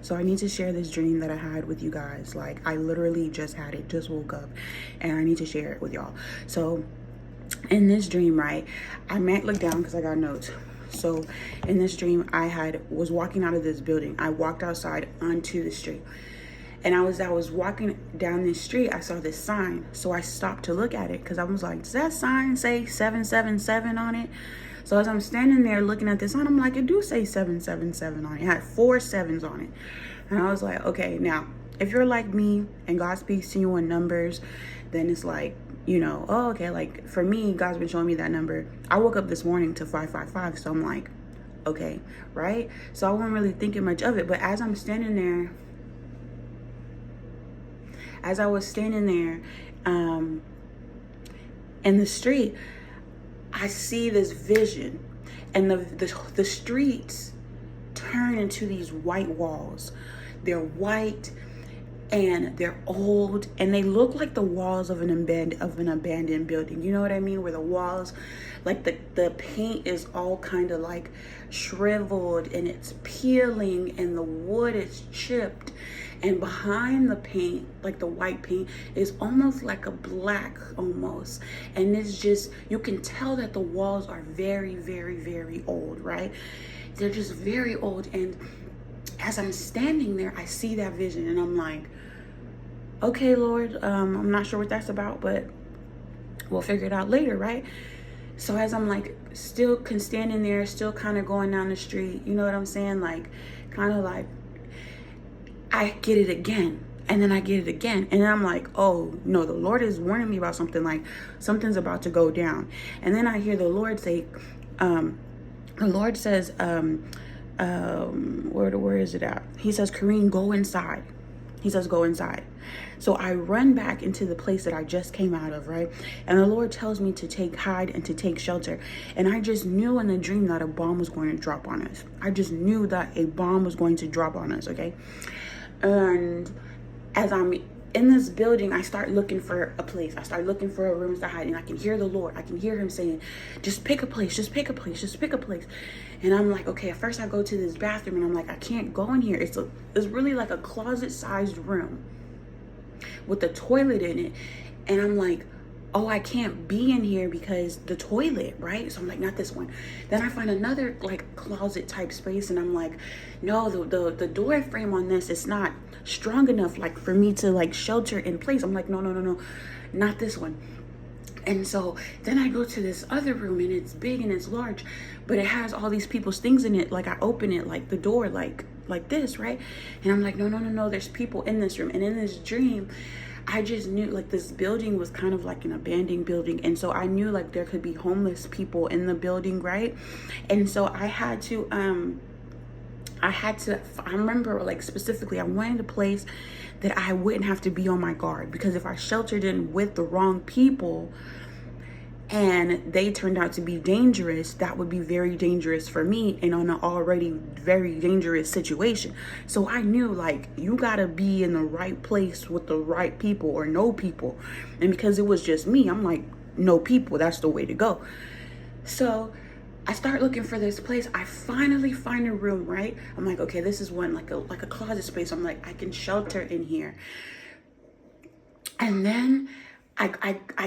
So I need to share this dream that I had with you guys. Like, I literally just had it, just woke up, and I need to share it with y'all. So in this dream, right, I might look down because I got notes. So in this dream, was walking out of this building. I walked outside onto the street. And I was walking down this street, I saw this sign. So I stopped to look at it because I was like, does that sign say 777 on it? So as I'm standing there looking at this sign, I'm like, it do say 777 on it. It had 4 sevens on it. And I was like, okay, now, if you're like me and God speaks to you in numbers, then it's like, you know, oh, okay, like for me, God's been showing me that number. I woke up this morning to 555, so I'm like, okay, right? So I wasn't really thinking much of it. But as I'm standing there, as I was standing there in the street, I see this vision, and the streets turn into these white walls. They're white and they're old, and they look like the walls of an abandoned building. You know what I mean? Where the walls, like the paint is all kind of like shriveled and it's peeling, and the wood is chipped, and behind the paint, like the white paint, is almost like a black almost. And it's just, you can tell that the walls are very, very, very old, right? They're just very old. And as I'm standing there, I see that vision, and I'm like, okay, Lord, I'm not sure what that's about, but we'll figure it out later, right? So as I'm like still standing there, still kind of going down the street, you know what I'm saying? Like, kind of like, I get it again. And then I get it again. And then I'm like, oh, no, the Lord is warning me about something. Like, something's about to go down. And then I hear the Lord say, the Lord says, where is it at? He says, Kareen, go inside. He says, go inside. So I run back into the place that I just came out of, right? And the Lord tells me to hide and to take shelter. And I just knew in the dream that a bomb was going to drop on us. I just knew that a bomb was going to drop on us, okay? And as I'm in this building, I start looking for a place. I start looking for a room to hide, and I can hear the Lord. I can hear him saying, just pick a place, just pick a place, just pick a place. And I'm like, okay, at first I go to this bathroom, and I'm like, I can't go in here. It's really like a closet-sized room with a toilet in it. And I'm like, oh, I can't be in here because the toilet, right? So I'm like, not this one. Then I find another like closet type space, and I'm like, no, the door frame on this is not strong enough like for me to like shelter in place. I'm like, no, not this one. And so then I go to this other room, and it's big and it's large, but it has all these people's things in it. Like, I open it, like the door, like this, right? And I'm like, no, there's people in this room. And in this dream, I just knew like this building was kind of like an abandoned building. And so I knew like there could be homeless people in the building, right? And so I remember like specifically, I wanted a place that I wouldn't have to be on my guard, because if I sheltered in with the wrong people and they turned out to be dangerous, that would be very dangerous for me and on an already very dangerous situation. So I knew like, you gotta be in the right place with the right people or no people. And because it was just me, I'm like, no people, that's the way to go. So I start looking for this place. I finally find a room, right? I'm like, okay, this is one, like a closet space. I'm like, I can shelter in here. And then I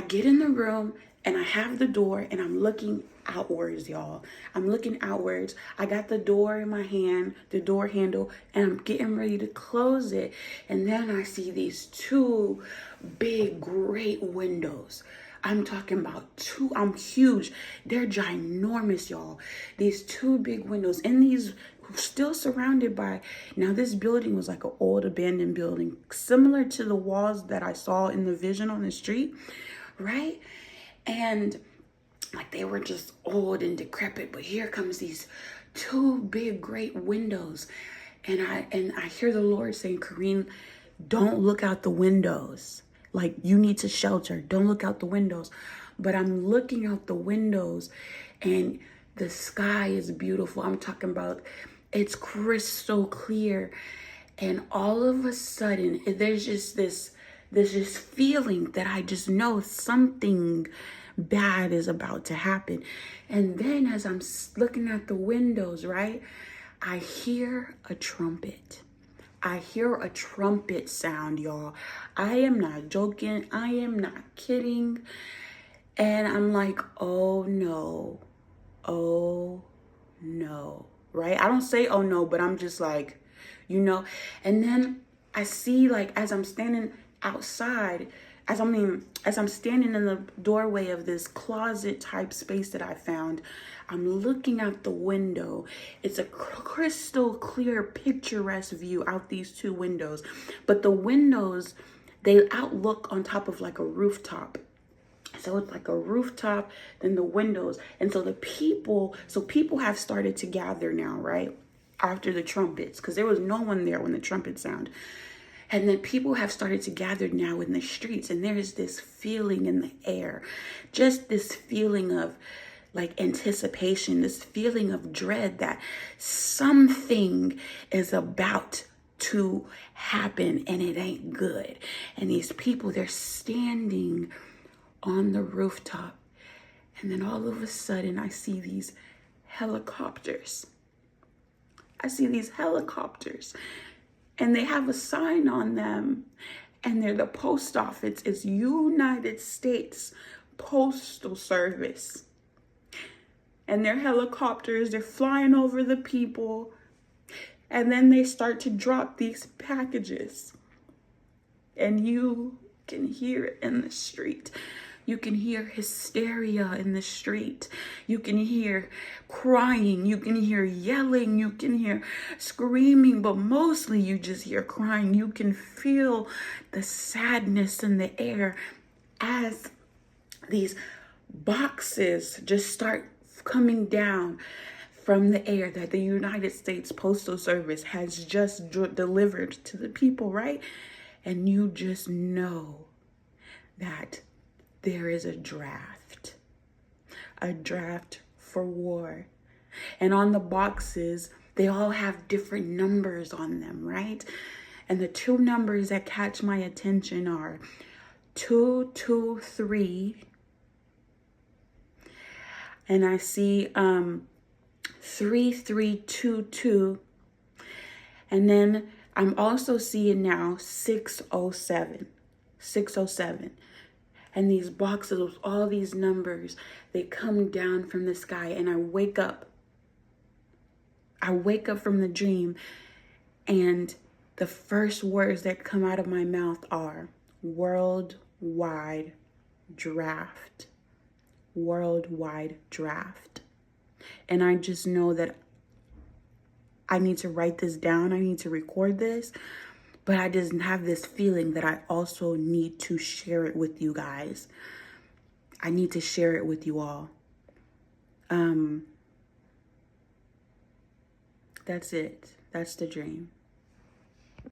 get in the room, and I have the door, and I'm looking outwards, y'all. I'm looking outwards. I got the door in my hand, the door handle, and I'm getting ready to close it. And then I see these 2 big, great windows. I'm talking about 2, I'm huge. They're ginormous, y'all. These 2 big windows, and these still surrounded by, now this building was like an old abandoned building, similar to the walls that I saw in the vision on the street, right? And like they were just old and decrepit, but here comes these 2 big, great windows. And I hear the Lord saying, Kareen, don't look out the windows. Like, you need to shelter. Don't look out the windows. But I'm looking out the windows, and the sky is beautiful. I'm talking about, it's crystal clear. And all of a sudden, there's just this feeling that I just know something bad is about to happen. And then as I'm looking at the windows, right, I hear a trumpet. I hear a trumpet sound, y'all. I am not joking. I am not kidding. And I'm like, oh no. Oh no. Right? I don't say oh no, but I'm just like, And then I see, like, as I'm standing outside, as I'm standing in the doorway of this closet type space that I found, I'm looking out the window. It's a crystal clear, picturesque view out these two windows. But the windows, they outlook on top of like a rooftop. So it's like a rooftop, then the windows. And so people have started to gather now, right? After the trumpets, because there was no one there when the trumpets sound. And then people have started to gather now in the streets, and there's this feeling in the air, just this feeling of like anticipation, this feeling of dread that something is about to happen and it ain't good. And these people, they're standing on the rooftop. And then all of a sudden, I see these helicopters. And they have a sign on them, and they're the post office. It's United States Postal Service. And they're helicopters, they're flying over the people, and then they start to drop these packages. And you can hear it in the street. You can hear hysteria in the street. You can hear crying. You can hear yelling. You can hear screaming, but mostly you just hear crying. You can feel the sadness in the air as these boxes just start coming down from the air that the United States Postal Service has just delivered to the people, right? And you just know that there is a draft for war. And on the boxes, they all have different numbers on them, right? And the two numbers that catch my attention are 223, and I see 3322, and then I'm also seeing now 607. And these boxes with all these numbers, they come down from the sky, and I wake up from the dream, and the first words that come out of my mouth are worldwide draft. Worldwide draft. And I just know that I need to write this down. I need to record this. But I just have this feeling that I also need to share it with you guys. I need to share it with you all. That's it. That's the dream.